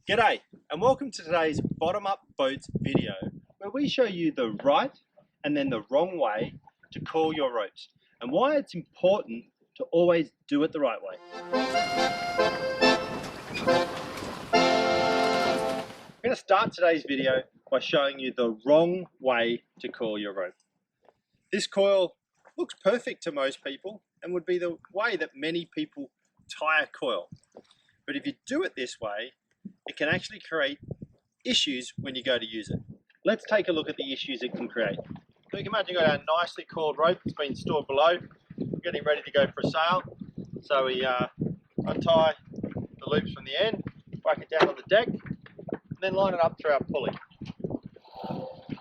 G'day and welcome to today's bottom-up boats video where we show you the right and then the wrong way to coil your ropes and why it's important to always do it the right way. I'm going to start today's video by showing you the wrong way to coil your rope. This coil looks perfect to most people and would be the way that many people tie a coil. But if you do it this way, it can actually create issues when you go to use it. Let's take a look at the issues it can create. So you can imagine you've got a nicely coiled rope that's been stored below, getting ready to go for a sail. So we untie the loops from the end, whack it down on the deck, and then line it up through our pulley.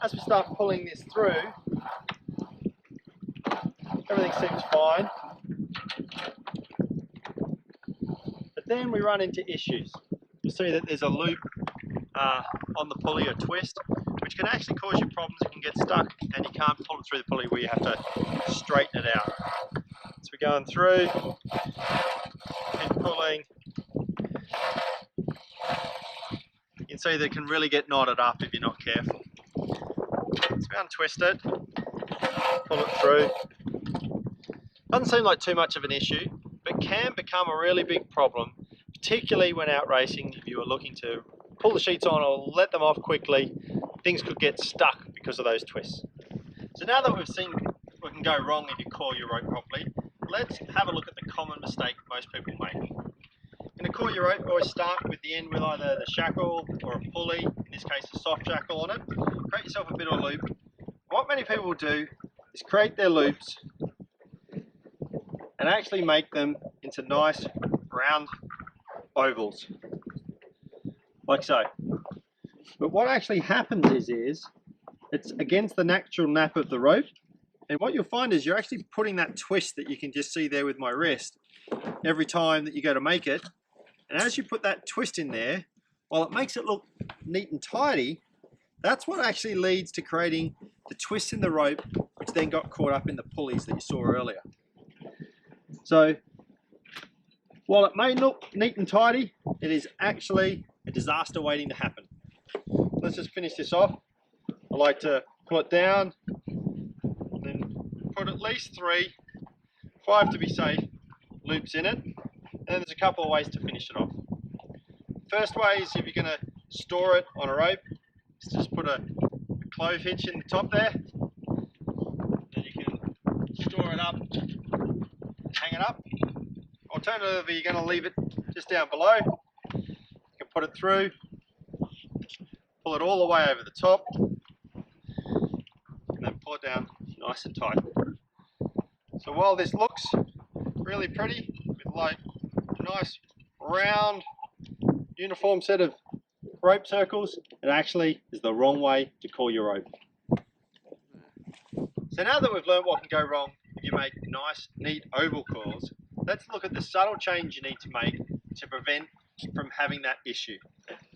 As we start pulling this through, everything seems fine. But then we run into issues. You'll see that there's a loop on the pulley, a twist, which can actually cause you problems. It can get stuck and you can't pull it through the pulley where you have to straighten it out. So we're going through, keep pulling. You can see that it can really get knotted up if you're not careful. So we untwist it, pull it through. Doesn't seem like too much of an issue, but can become a really big problem, particularly when out racing. If you are looking to pull the sheets on or let them off quickly, things could get stuck because of those twists. So now that we've seen what can go wrong if you coil your rope properly, let's have a look at the common mistake most people make. In a coil your rope, always start with the end with either the shackle or a pulley, in this case a soft shackle on it. Create yourself a bit of a loop. What many people will do is create their loops and actually make them into nice round ovals, like so. But what actually happens is it's against the natural nap of the rope, and what you'll find is you're actually putting that twist that you can just see there with my wrist every time that you go to make it. And as you put that twist in there, while it makes it look neat and tidy, that's what actually leads to creating the twist in the rope, which then got caught up in the pulleys that you saw earlier. So while it may look neat and tidy, it is actually a disaster waiting to happen. Let's just finish this off. I like to pull it down, then put at least 3, 5 to be safe, loops in it. And then there's a couple of ways to finish it off. First way is, if you're going to store it on a rope, is just put a clove hitch in the top there. Then you can store it up, hang it up. Alternatively, you're going to leave it just down below. You can put it through, pull it all the way over the top, and then pull it down nice and tight. So while this looks really pretty, with like a nice round uniform set of rope circles, it actually is the wrong way to coil your rope. So now that we've learned what can go wrong if you make nice, neat oval coils, let's look at the subtle change you need to make to prevent from having that issue.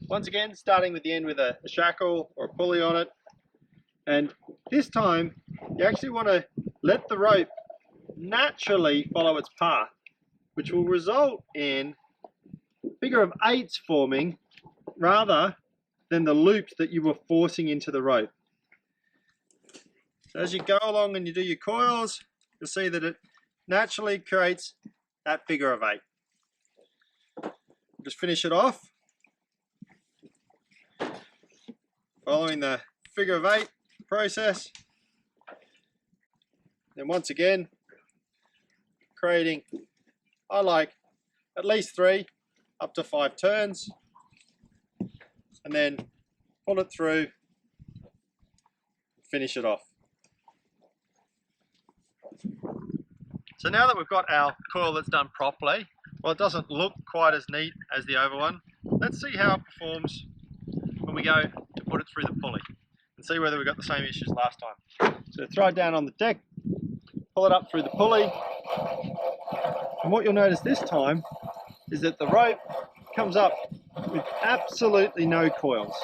Once again, starting with the end with a shackle or a pulley on it, and this time you actually want to let the rope naturally follow its path, which will result in figure of 8s forming rather than the loops that you were forcing into the rope. So as you go along and you do your coils, you'll see that it naturally creates that figure of 8. Just finish it off following the figure of 8 process. Then once again, creating, I like at least 3 up to 5 turns, and then pull it through, finish it off. So now that we've got our coil that's done properly, well, it doesn't look quite as neat as the oval one. Let's see how it performs when we go to put it through the pulley and see whether we've got the same issues last time. So throw it down on the deck, pull it up through the pulley, and what you'll notice this time is that the rope comes up with absolutely no coils.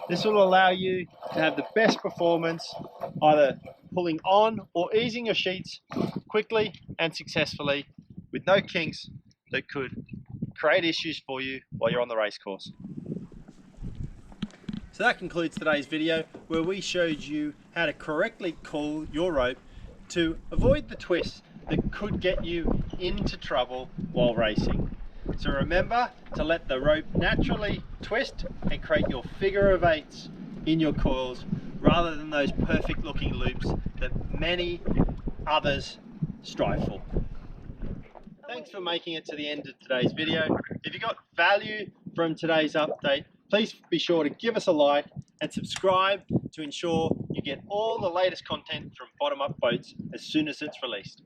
This will allow you to have the best performance, either pulling on or easing your sheets quickly and successfully with no kinks that could create issues for you while you're on the race course. So that concludes today's video, where we showed you how to correctly coil your rope to avoid the twists that could get you into trouble while racing. So remember to let the rope naturally twist and create your figure of eights in your coils, rather than those perfect looking loops that many others strive for. Thanks for making it to the end of today's video. If you got value from today's update, please be sure to give us a like and subscribe to ensure you get all the latest content from Bottom Up Boats as soon as it's released.